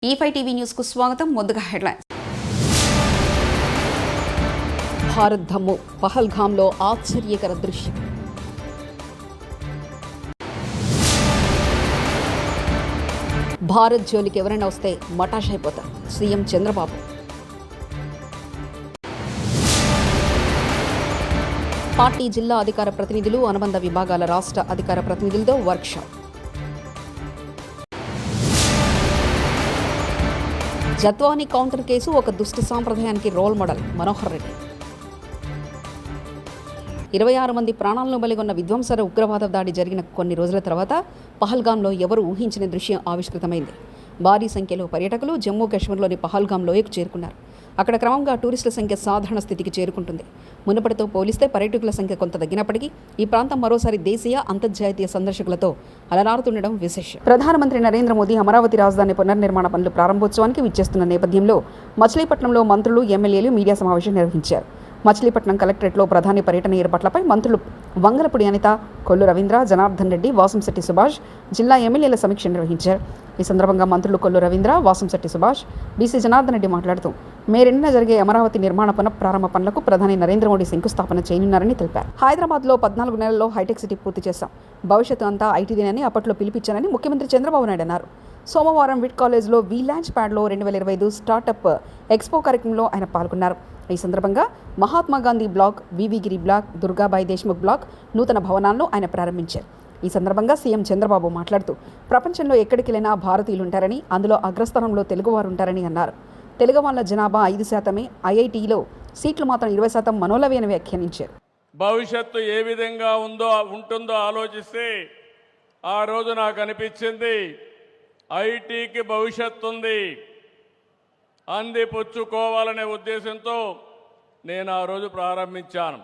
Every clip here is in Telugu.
E5 టీవీ న్యూస్ కు స్వాగతం. ముందుగా హెడ్లైన్స్. భారత్ ధమ్ము పహల్గామ్లో ఆశ్చర్యకర దృశ్యం. భారత్ జోలికి ఎవరైనా వస్తే మటాష్ అయిపోతారు సీఎం చంద్రబాబు. పార్టీ జిల్లా అధికార ప్రతినిధులు అనుబంధ విభాగాల రాష్ట్ర అధికార ప్రతినిధులతో వర్క్షాప్. జత్వాని కౌంటర్ కేసు ఒక దుష్ట సాంప్రదాయానికి రోల్ మోడల్ మనోహర్ రెడ్డి. 26 మంది ప్రాణాలను బలిగొన్న విధ్వంసర ఉగ్రవాద దాడి జరిగిన కొన్ని రోజుల తర్వాత పహల్గామ్లో ఎవరు ఊహించిన దృశ్యం ఆవిష్కృతమైంది. భారీ సంఖ్యలో పర్యాటకులు జమ్మూ కాశ్మీర్లోని పహల్గామ్ లోయకు చేరుకున్నారు. అక్కడ క్రమంగా టూరిస్టుల సంఖ్య సాధారణ స్థితికి చేరుకుంటుంది. మునుపటితో పోలిస్తే పర్యాటకుల సంఖ్య కొంత తగ్గినప్పటికీ ఈ ప్రాంతం మరోసారి దేశీయ అంతర్జాతీయ సందర్శకులతో అలరారుతుండడం విశేషం. ప్రధానమంత్రి నరేంద్ర మోదీ అమరావతి రాజధాని పునర్నిర్మాణ పనులు ప్రారంభోత్సవానికి విచ్చేస్తున్న నేపథ్యంలో మచిలీపట్నంలో మంత్రులు, ఎమ్మెల్యేలు మీడియా సమావేశం నిర్వహించారు. మచిలీపట్నం కలెక్టరేట్లో ప్రధాని పర్యటన ఏర్పాట్లపై మంత్రులు వంగలపూడి అనిత, కొల్లు రవీంద్ర, జనార్దన్ రెడ్డి, వాసంశెట్టి సుభాష్ జిల్లా ఎమ్మెల్యేల సమీక్ష నిర్వహించారు. ఈ సందర్భంగా మంత్రులు కొల్లు రవీంద్ర, వాసంశెట్టి సుభాష్, బీసీ జనార్దన్ రెడ్డి మాట్లాడుతూ మే 2న జరిగే అమరావతి నిర్మాణ పునఃప్రారంభ పనులకు ప్రధాని నరేంద్ర మోడీ శంకుస్థాపన చేయనున్నారని తెలిపారు. హైదరాబాద్లో 14 నెలల్లో హైటెక్ సిటీ పూర్తి చేశాం. భవిష్యత్తు అంతా ఐటీదేనని అప్పట్లో పిలిపించానని ముఖ్యమంత్రి చంద్రబాబు నాయుడు అన్నారు. సోమవారం విట్ కాలేజ్లో వి లాంచ్ ప్యాడ్లో 2025 స్టార్టప్ ఎక్స్పో కార్యక్రమంలో ఆయన పాల్గొన్నారు. ఈ సందర్భంగా Mahatma Gandhi block, V V Giri block, Durgabai Deshmukh block నూతన భవనాలను ఆయన ప్రారంభించారు. ఈ సందర్భంగా సీఎం చంద్రబాబు మాట్లాడుతూ ప్రపంచంలో ఎక్కడికెళ్లినా భారతీయులు ఉంటారని, అందులో అగ్రస్థానంలో తెలుగువారు ఉంటారని అన్నారు. తెలుగు వాళ్ళ జనాభా 5%, ఐఐటీలో సీట్లు మాత్రం 20% మనోలవి అని వ్యాఖ్యానించారు. భవిష్యత్తు ఏ విధంగా ఉంటుందో ఆలోచిస్తే ఆ రోజు నాకు అనిపించింది ఐటీకి భవిష్యత్తు ఉంది, అందిపుచ్చుకోవాలనే ఉద్దేశంతో నేను ఆ రోజు ప్రారంభించాను.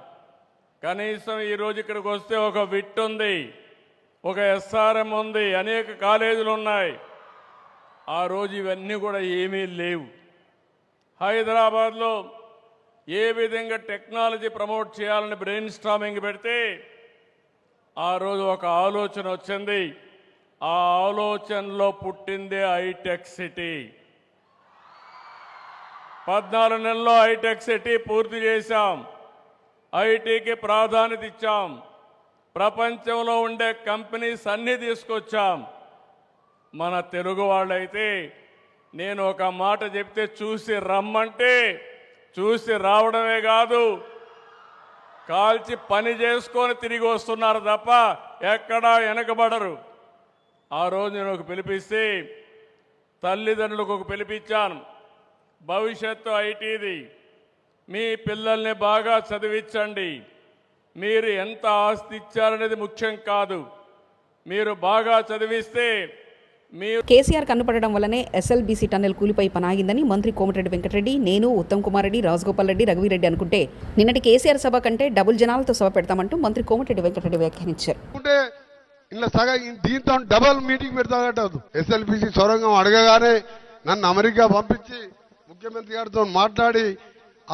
కనీసం ఈరోజు ఇక్కడికి వస్తే ఒక విట్ ఉంది, ఒక ఎస్ఆర్ఎం ఉంది, అనేక కాలేజీలు ఉన్నాయి. ఆ రోజు ఇవన్నీ కూడా ఏమీ లేవు. హైదరాబాద్లో ఏ విధంగా టెక్నాలజీ ప్రమోట్ చేయాలని బ్రెయిన్ స్టార్మింగ్ పెడితే ఆ రోజు ఒక ఆలోచన వచ్చింది. ఆ ఆలోచనలో పుట్టిందే హైటెక్ సిటీ. 14 నెలల్లో హైటెక్ సిటీ పూర్తి చేశాం. ఐటీకి ప్రాధాన్యత ఇచ్చాం. ప్రపంచంలో ఉండే కంపెనీస్ అన్నీ తీసుకొచ్చాం. మన తెలుగు వాళ్ళైతే నేను ఒక మాట చెప్తే చూసి రమ్మంటే చూసి రావడమే కాదు, కాల్చి పని చేసుకొని తిరిగి వస్తున్నారు తప్ప ఎక్కడా వెనకబడరు. ఆ రోజు నేను ఒక పిలిపిస్తే తల్లిదండ్రులకు ఒక పిలిపించాను. భవిష్యత్తు ఐటీది, మీ పిల్లల్ని బాగా చదివించండి. మీరు ఎంత ఆస్తి ఇచ్చారనేది ముఖ్యం కాదు, మీరు బాగా చదివిస్తే మీరు. కేసీఆర్ కన్నుపడడం వల్లనే ఎస్ఎల్బీసీ టన్నెల్ కూలిపోయి పనాగిందని మంత్రి కోమటిరెడ్డి వెంకటరెడ్డి, నేను, ఉత్తమ్ కుమార్ రెడ్డి, రాజగోపాల్ రెడ్డి, రఘువీరెడ్డి అనుకుంటే నిన్నటి కేసీఆర్ సభ కంటే డబుల్ జనాలతో సభ పెడతామంటూ మంత్రి కోమటిరెడ్డి వెంకటరెడ్డి వ్యాఖ్యానించారు. ఇలా దీంతో డబల్ మీటింగ్ పెడతాడు. ఎస్ఎల్బీసీ సొరంగం అడగగానే నన్ను అమెరికా పంపించి ముఖ్యమంత్రి గారితో మాట్లాడి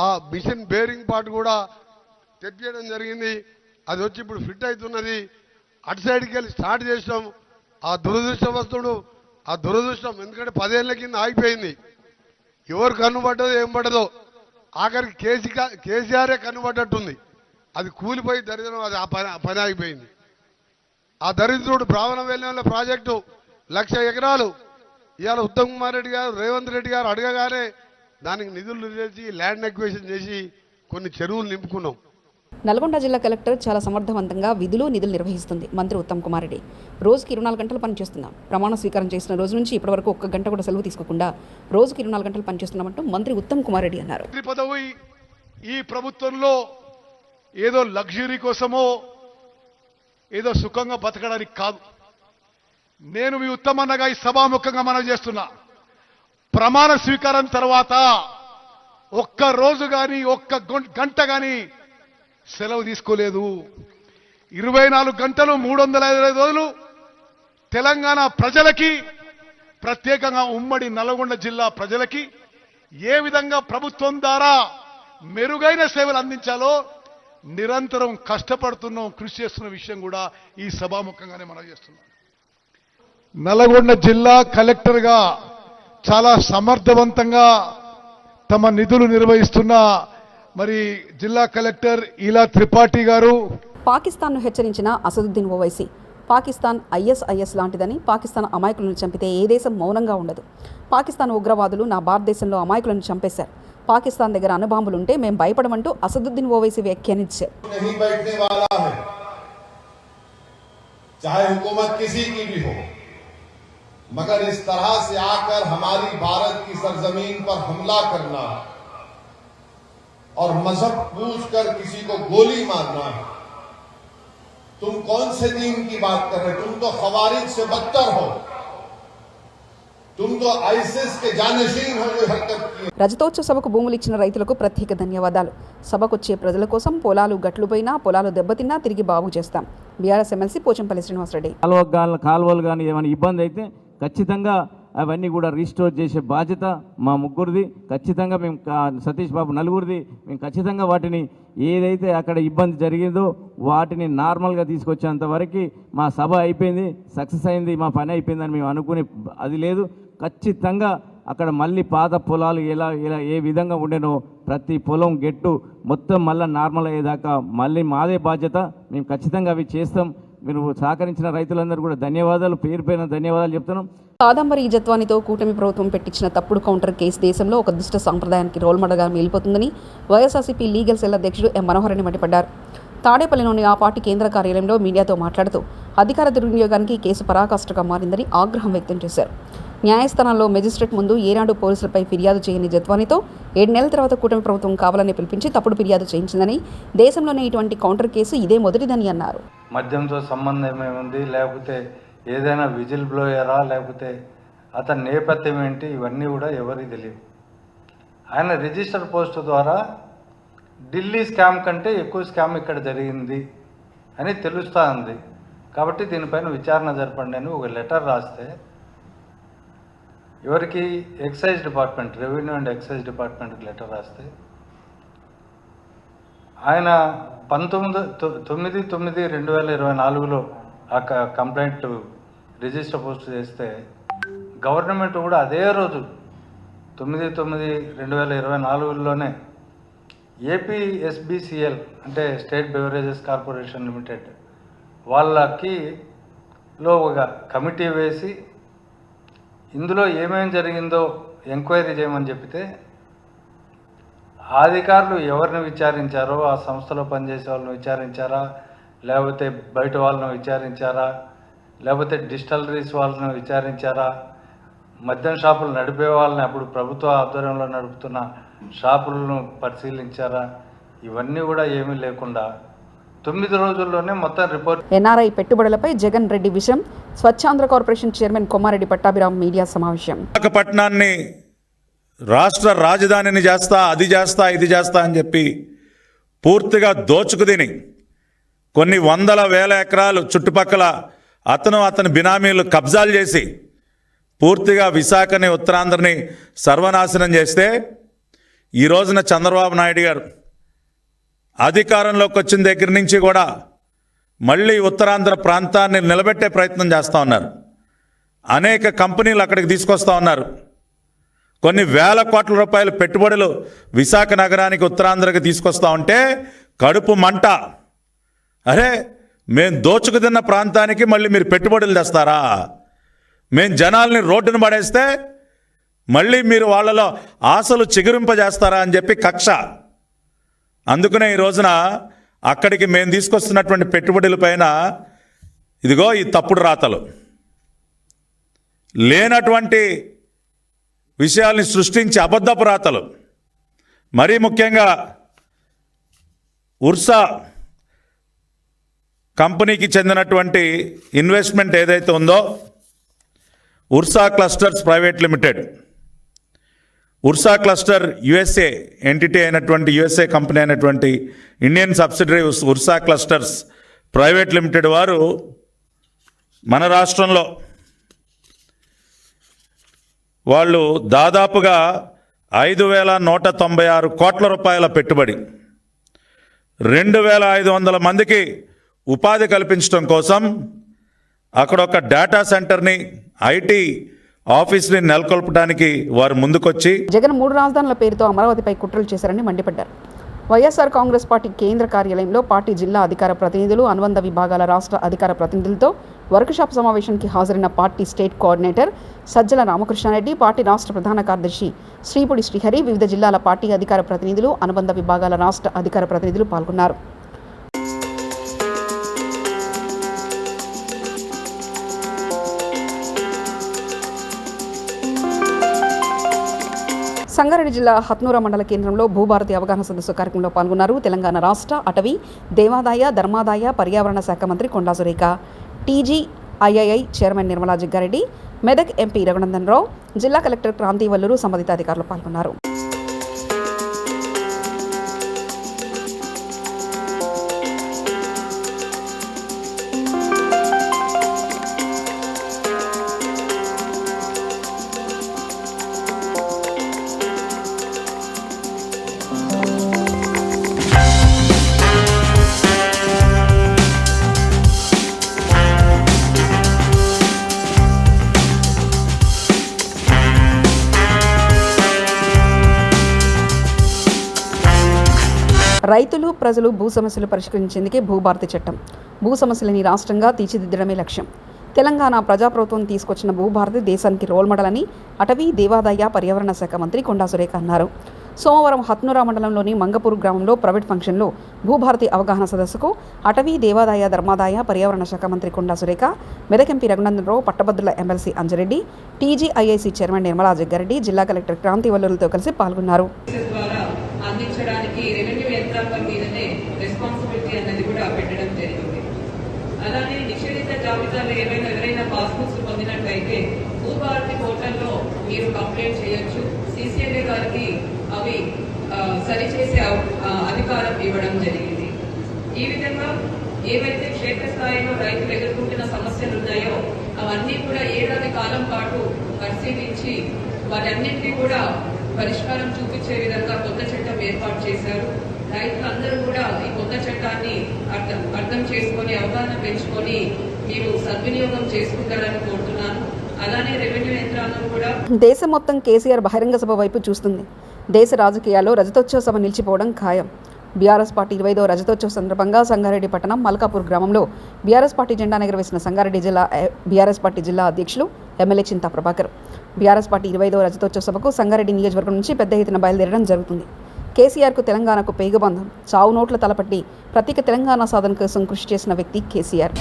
ఆ మిషన్ బేరింగ్ పార్ట్ కూడా తెప్పించడం జరిగింది. అది వచ్చి ఇప్పుడు ఫిట్ అవుతున్నది. అటు సైడ్కి వెళ్ళి స్టార్ట్ చేసాం. ఆ దురదృష్టవస్తుడు, ఆ దురదృష్టం ఎందుకంటే 10 ఏళ్ల కింద ఆగిపోయింది. ఎవరు కన్నుపడ్డదో ఏం పడ్డదో ఆఖరికి కేసీఆరే కన్నుపడ్డట్టుంది. అది కూలిపోయి దరిద్రం, అది ఆ పని ఆగిపోయింది. ఆ దరిద్రుడు బ్రాహ్మణ వెల్లి ప్రాజెక్టు 1,00,000 ఎకరాలు ఇవాళ ఉత్తమ్ కుమార్ రెడ్డి గారు, రేవంత్ రెడ్డి గారు అడగగానే దానికి నిధులు చేసి ల్యాండ్ ఎక్వేషన్ చేసి కొన్ని చెరువులు నింపుకున్నాం. నల్గొండ జిల్లా కలెక్టర్ చాలా సమర్థవంతంగా విధులు, నిధులు నిర్వహిస్తుంది. మంత్రి ఉత్తమ్ కుమార్ రెడ్డి రోజుకి 24 గంటలు పనిచేస్తున్నాం. ప్రమాణ స్వీకారం చేసిన రోజు నుంచి ఇప్పటివరకు 1 గంట కూడా సెలవు తీసుకోకుండా రోజుకి 24 గంటలు పనిచేస్తున్నామంటూ మంత్రి ఉత్తమ్ కుమార్ రెడ్డి అన్నారు. పదవి ఈ ప్రభుత్వంలో ఏదో లగ్జరీ కోసమో ఏదో సుఖంగా బతకడానికి కాదు. నేను మీ ఉత్తమన్నగా ఈ సభాముఖంగా మనం చేస్తున్నా, ప్రమాణ స్వీకారం తర్వాత ఒక్క రోజు కానీ 1 గంట కానీ సెలవు తీసుకోలేదు. 24 గంటలు 365 రోజులు తెలంగాణ ప్రజలకి, ప్రత్యేకంగా ఉమ్మడి నల్గొండ జిల్లా ప్రజలకి ఏ విధంగా ప్రభుత్వం ద్వారా మెరుగైన సేవలు అందించాలో నిరంతరం కష్టపడుతున్నాం, కృషి చేస్తున్న విషయం కూడా ఈ సభాముఖంగానే మనం చేస్తున్నాం. నల్గొండ జిల్లా కలెక్టర్గా చాలా సమర్థవంతంగా తమ నిధులు నిర్వహిస్తున్న మరి జిల్లా కలెక్టర్ ఈలా త్రిపాఠి గారు. పాకిస్తాన్ను హెచ్చరించిన అసదుద్దీన్ ఓవైసీ పాకిస్తాన్ ఐఎస్ఐఎస్ లాంటిదని, పాకిస్తాన్ అమాయకులను చంపితే ఏ దేశం మౌనంగా ఉండదు. పాకిస్తాన్ ఉగ్రవాదులు నా భారతదేశంలో అమాయకులను చంపేశారు. పాకిస్తాన్ దగ్గర అణుబాంబులుంటే మేం భయపడమంటూ అసదుద్దీన్ ఓవైసీ వ్యాఖ్యానించారు. चाहे हुकूमत किसी की भी हो, मगर इस तरह से आकर हमारी भारत की सरजमीन पर हमला करना और मजहब पूछकर किसी को गोली मारना, तुम कौन से दीन की बात कर रहे? तुम तो खवारिज से बदतर हो, तुम तो आईसिस के जानशीन हो जो हरकत की. రజతోత్సవ సభకు భూములు ఇచ్చిన రైతులకు ప్రత్యేక ధన్యవాదాలు. సభకొచ్చే ప్రజల కోసం పొలాలు గట్లుపోయినా, పొలాలు దెబ్బతిన్నా తిరిగి బాగు చేస్తాం. బీఆర్ఎస్ ఎమ్మెల్సీ పోచంపల్లి శ్రీనివాసరెడ్డి. కాలువలు కానీ ఏమైనా ఇబ్బంది అయితే ఖచ్చితంగా అవన్నీ కూడా రీస్టోర్ చేసే బాధ్యత మా ముగ్గురిది. ఖచ్చితంగా మేము సతీష్ బాబు నలుగురిది. మేము ఖచ్చితంగా వాటిని ఏదైతే అక్కడ ఇబ్బంది జరిగిందో వాటిని నార్మల్గా తీసుకొచ్చేంత వరకు మా సభ అయిపోయింది, సక్సెస్ అయింది, మా పని అయిపోయిందని మేము అనుకునే అది లేదు. ఖచ్చితంగా అక్కడ మళ్ళీ పాత పొలాలు ఎలా ఏ విధంగా ఉండేనో ప్రతి పొలం గెట్టు మొత్తం మళ్ళీ నార్మల్ అయ్యేదాకా మళ్ళీ మాదే బాధ్యత. మేము ఖచ్చితంగా అవి చేస్తాం. మీరు సహకరించిన రైతులందరూ కూడా ధన్యవాదాలు, పేరు పైన ధన్యవాదాలు చెప్తున్నాం. కాదంబరి జత్వానితో కూటమి ప్రభుత్వం పెట్టించిన తప్పుడు కౌంటర్ కేసు దేశంలో ఒక దుష్ట సాంప్రదాయానికి రోల్ మోడల్గా మిగిలిపోతుందని వైఎస్ఆర్సీపీ లీగల్ సెల్ అధ్యక్షుడు ఎం మనోహర్ రెడ్డి మండిపడ్డారు. తాడేపల్లిలోని ఆ పార్టీ కేంద్ర కార్యాలయంలో మీడియాతో మాట్లాడుతూ అధికార దుర్వినియోగానికి కేసు పరాకాష్ఠగా మారిందని ఆగ్రహం వ్యక్తం చేశారు. న్యాయస్థానాల్లో మెజిస్ట్రేట్ ముందు ఏనాడు పోలీసులపై ఫిర్యాదు చేయని జత్వానితో 7 నెలల తర్వాత కూటమి ప్రభుత్వం కావాలని పిలిపించి తప్పుడు ఫిర్యాదు చేయించిందని, దేశంలోనే ఇటువంటి కౌంటర్ కేసు ఇదే మొదటిదని అన్నారు. మద్యంతో సంబంధం ఏముంది, లేకపోతే ఏదైనా విజిల్ బ్లోయరా, లేకపోతే అతని నేపథ్యం ఏంటి, ఇవన్నీ కూడా ఎవరికి తెలియదు. ఆయన రిజిస్టర్ పోస్ట్ ద్వారా ఢిల్లీ స్కామ్ కంటే ఎక్కువ స్కామ్ ఇక్కడ జరిగింది అని తెలుస్తూ ఉంది. కాబట్టి దీనిపైన విచారణ జరపండి అని ఒక లెటర్ రాస్తే ఎవరికి excise department, revenue and excise డిపార్ట్మెంట్కి లెటర్ రాస్తే ఆయన 19/9/2024లో ఆ కంప్లైంట్ రిజిస్టర్ పోస్ట్ చేస్తే గవర్నమెంట్ కూడా అదే రోజు 9/9/2024లోనే ఏపీఎస్బిసిఎల్ అంటే స్టేట్ బెవరేజెస్ కార్పొరేషన్ లిమిటెడ్ వాళ్ళకి లో ఒక కమిటీ వేసి ఇందులో ఏమేమి జరిగిందో ఎంక్వైరీ చేయమని చెప్తే అధికారులు ఎవరిని విచారించారో, ఆ సంస్థలో పనిచేసే వాళ్ళని విచారించారా, లేకపోతే బయట వాళ్ళని విచారించారా, లేకపోతే డిస్టిలరీస్ వాళ్ళని విచారించారా, మద్యం షాపులు నడిపే వాళ్ళని అప్పుడు ప్రభుత్వ ఆధ్వర్యంలో నడుపుతున్న షాపులను పరిశీలించారా, ఇవన్నీ కూడా ఏమీ లేకుండా 9 రోజుల్లోనే మొత్తం రిపోర్ట్. ఎన్ఆర్ఐ పెట్టుబడులపై జగన్ రెడ్డి విషయం. Swachhandhra corporation chairman Kommareddy Pattabhiram media సమావేశం. విశాఖపట్నాన్ని రాష్ట్ర రాజధానిని చేస్తా, అది చేస్తా, ఇది చేస్తా అని చెప్పి పూర్తిగా దోచుకు తిని కొన్ని వందల వేల ఎకరాలు చుట్టుపక్కల అతని బినామీలు కబ్జాలు చేసి పూర్తిగా విశాఖని, ఉత్తరాంధ్రని సర్వనాశనం చేస్తే ఈ రోజున చంద్రబాబు నాయుడు గారు అధికారంలోకి వచ్చిన దగ్గర నుంచి కూడా మళ్ళీ ఉత్తరాంధ్ర ప్రాంతాన్ని నిలబెట్టే ప్రయత్నం చేస్తూ ఉన్నారు. అనేక కంపెనీలు అక్కడికి తీసుకొస్తూ ఉన్నారు. కొన్ని వేల కోట్ల రూపాయల పెట్టుబడులు విశాఖ నగరానికి, ఉత్తరాంధ్రకి తీసుకొస్తూ ఉంటే కడుపు మంట. అరే, మేము దోచుకు తిన్న ప్రాంతానికి మళ్ళీ మీరు పెట్టుబడులు తెస్తారా? మేము జనాల్ని రోడ్డును పడేస్తే మళ్ళీ మీరు వాళ్ళలో ఆశలు చిగురింపజేస్తారా అని చెప్పి కక్ష. అందుకనే ఈ రోజున అక్కడికి మేము తీసుకొస్తున్నటువంటి పెట్టుబడుల పైన ఇదిగో ఈ తప్పుడు రాతలు, లేనటువంటి విషయాల్ని సృష్టించి అబద్ధపు రాతలు. మరీ ముఖ్యంగా ఉర్సా కంపెనీకి చెందినటువంటి ఇన్వెస్ట్మెంట్ ఏదైతే ఉందో, Ursa clusters private limited, Ursa cluster USA entity అయినటువంటి, యుఎస్ఏ కంపెనీ అయినటువంటి Indian subsidiary Ursa clusters private limited వారు మన రాష్ట్రంలో వాళ్ళు దాదాపుగా 5,196 కోట్ల రూపాయల పెట్టుబడి, 2,500 మందికి ఉపాధి కల్పించడం కోసం అక్కడ ఒక డేటా సెంటర్ని, ఐటీ ఆఫీసుని నెలకొల్పడానికి వారు ముందుకొచ్చి జగన్ 3 రాజధానుల పేరుతో అమరావతిపై కుట్రలు చేశారని మండిపడ్డారు. వైఎస్ఆర్ కాంగ్రెస్ పార్టీ కేంద్ర కార్యాలయంలో పార్టీ జిల్లా అధికార ప్రతినిధులు, అనుబంధ విభాగాల రాష్ట్ర అధికార ప్రతినిధులతో వర్క్షాప్ సమావేశానికి హాజరైన party state coordinator Sajjala Ramakrishna Reddy, party రాష్ట్ర ప్రధాన కార్యదర్శి శ్రీపుడి శ్రీహరి, వివిధ జిల్లాల పార్టీ అధికార ప్రతినిధులు, అనుబంధ విభాగాల రాష్ట్ర అధికార ప్రతినిధులు పాల్గొన్నారు. సంగారెడ్డి జిల్లా హత్నూరా మండల కేంద్రంలో భూభారతి అవగాహన సదస్సు కార్యక్రమంలో పాల్గొన్నారు. తెలంగాణ రాష్ట్ర అటవీ, దేవాదాయ, ధర్మాదాయ, పర్యావరణ శాఖ మంత్రి Konda Surekha, TGIII chairman Nirmala Jaggareddy, Medak MP Raghunandan Rao, జిల్లా కలెక్టర్ క్రాంతి వల్లూరు, సంబంధిత అధికారులు పాల్గొన్నారు. రైతులు, ప్రజలు భూ సమస్యలు పరిష్కరించేందుకే భూభారతి చట్టం, భూ సమస్యలని రాష్ట్రంగా తీర్చిదిద్దడమే లక్ష్యం. తెలంగాణ ప్రజాప్రభుత్వం తీసుకొచ్చిన భూభారతి దేశానికి రోల్ మోడల్ అని అటవీ, దేవాదాయ, పర్యావరణ శాఖ మంత్రి కొండా సురేఖ అన్నారు. సోమవారం హత్నూరా మండలంలోని మంగపూర్ గ్రామంలో ప్రైవేట్ ఫంక్షన్లో భూభారతి అవగాహన సదస్సుకు అటవీ, దేవాదాయ, ధర్మాదాయ, పర్యావరణ శాఖ మంత్రి కొండా సురేఖ, మెదక్ ఎంపీ రఘునందన్ రావు, పట్టభద్రుల MLC Anjareddy, TGIIC chairman Nirmala Jaggareddy, జిల్లా కలెక్టర్ క్రాంతి వల్లూరులతో కలిసి పాల్గొన్నారు. అందించడానికి రెవెన్యూ యంత్రాంగం మీదనే రెస్పాన్సిబిలిటీ అనేది కూడా పెట్టడం జరిగింది. అలానే నిషేధిత జాబితాలో ఎవరైనా పాస్బుక్స్ పొందినట్లయితే భూభారతి పోర్టల్లో మీరు కంప్లైంట్ చేయొచ్చు. CCLA గారికి అవి సరిచేసే అధికారం ఇవ్వడం జరిగింది. ఈ విధంగా ఏవైతే క్షేత్రస్థాయిలో రైతులు ఎదుర్కొంటున్న సమస్యలు ఉన్నాయో అవన్నీ కూడా ఏడాది కాలం పాటు పరిశీలించి వాటన్నింటినీ కూడా పరిష్కారం చూపించే విధంగా కొత్త చట్టం ఏర్పాటు చేశారు. రైతులందరూ కూడా ఈ కొత్త చట్టాన్ని అర్థం చేసుకొని అవగాహన పెంచుకొని మీరు సద్వినియోగం చేసుకుంటారని కోరుతున్నాను. అలానే రెవెన్యూ యంత్రాంగం కూడా దేశం మొత్తం కేసీఆర్ బహిరంగ సభ వైపు చూస్తుంది. దేశ రాజకీయాల్లో రజతోత్సవ సభ నిలిచిపోవడం ఖాయం. బీఆర్ఎస్ పార్టీ 25వ రజతోత్సవ సందర్భంగా సంగారెడ్డి పట్టణం మల్కాపూర్ గ్రామంలో బీఆర్ఎస్ పార్టీ జెండా ఎగురవేసిన సంగారెడ్డి జిల్లా బీఆర్ఎస్ పార్టీ జిల్లా అధ్యక్షులు MLA Chinta Prabhakar. BRS party 25వ రజతోత్సవ సభకు సంగారెడ్డి నియోజకవర్గం నుంచి పెద్ద ఎత్తున బయలుదేరడం జరుగుతుంది. కేసీఆర్కు తెలంగాణకు పేగుబంధం, చావు నోట్ల తలపట్టి ప్రత్యేక తెలంగాణ సాధన కోసం కృషి చేసిన వ్యక్తి కేసీఆర్.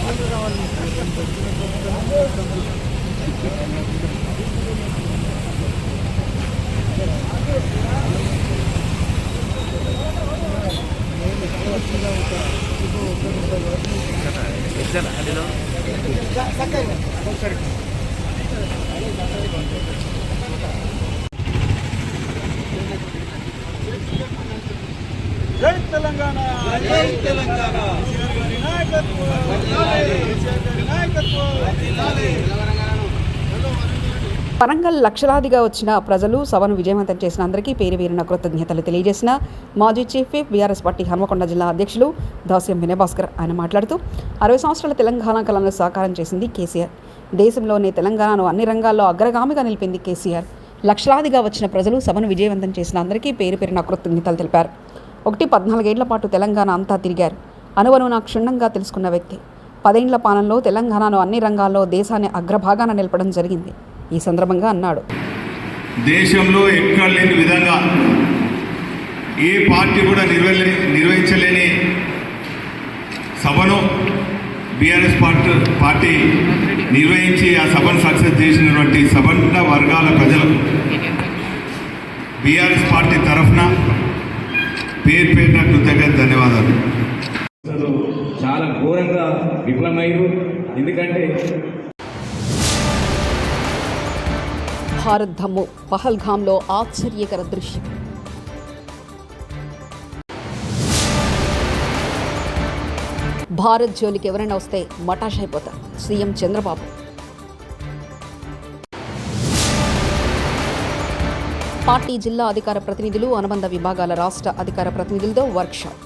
జై తెలంగాణ, జై తెలంగాణ. వరంగల్ లక్షలాదిగా వచ్చిన ప్రజలు సభను విజయవంతం చేసిన అందరికీ పేరువేరిన కృతజ్ఞతలు తెలియజేసిన మాజీ chief whip BRS party Hanamkonda జిల్లా అధ్యక్షులు దాస్యం వినయభాస్కర్. ఆయన మాట్లాడుతూ 60 సంవత్సరాల తెలంగాణ కళను సాకారం చేసింది కేసీఆర్. దేశంలోనే తెలంగాణను అన్ని రంగాల్లో అగ్రగామిగా నిలిపింది కేసీఆర్. లక్షలాదిగా వచ్చిన ప్రజలు సభను విజయవంతం చేసిన అందరికీ పేరున కృతజ్ఞతలు తెలిపారు. 14 ఏళ్ల పాటు తెలంగాణ అంతా తిరిగారు. అనువనున క్షుణ్ణంగా తెలుసుకున్న వ్యక్తి. 10 ఏళ్ల పాలనలో తెలంగాణను అన్ని రంగాల్లో దేశాన్ని అగ్రభాగాన నిలపడం జరిగింది. ఈ సందర్భంగా అన్నాడు, దేశంలో ఎక్కడ లేని విధంగా ఏ పార్టీ కూడా నిర్వహించలేని సభను బీఆర్ఎస్ పార్టీ నిర్వహించి ఆ సభను సక్సెస్ చేసినటువంటి సబండ వర్గాల ప్రజలకు బీఆర్ఎస్ పార్టీ తరఫున పేరున కృతజ్ఞత ధన్యవాదాలు. చాలా ఘోరంగా విఫలమయ్యారు. ఎందుకంటే భారత్ ధమ్ము పహల్గామ్లో ఆశ్చర్యకర దృశ్యం. భారత్ జోలికి ఎవరైనా వస్తే మటాష్ అయిపోతారు సీఎం చంద్రబాబు. పార్టీ జిల్లా అధికార ప్రతినిధులు, అనుబంధ విభాగాల రాష్ట్ర అధికార ప్రతినిధులతో వర్క్షాప్.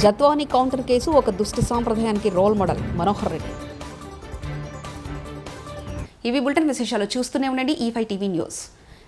జత్వానీ కౌంటర్ కేసు ఒక దుష్ట సాంప్రదాయానికి రోల్ మోడల్ మనోహర్ రెడ్డి. ఇవి బులెటిన్ విశేషాలు. చూస్తూనే ఉండండి E5 టీవీ న్యూస్.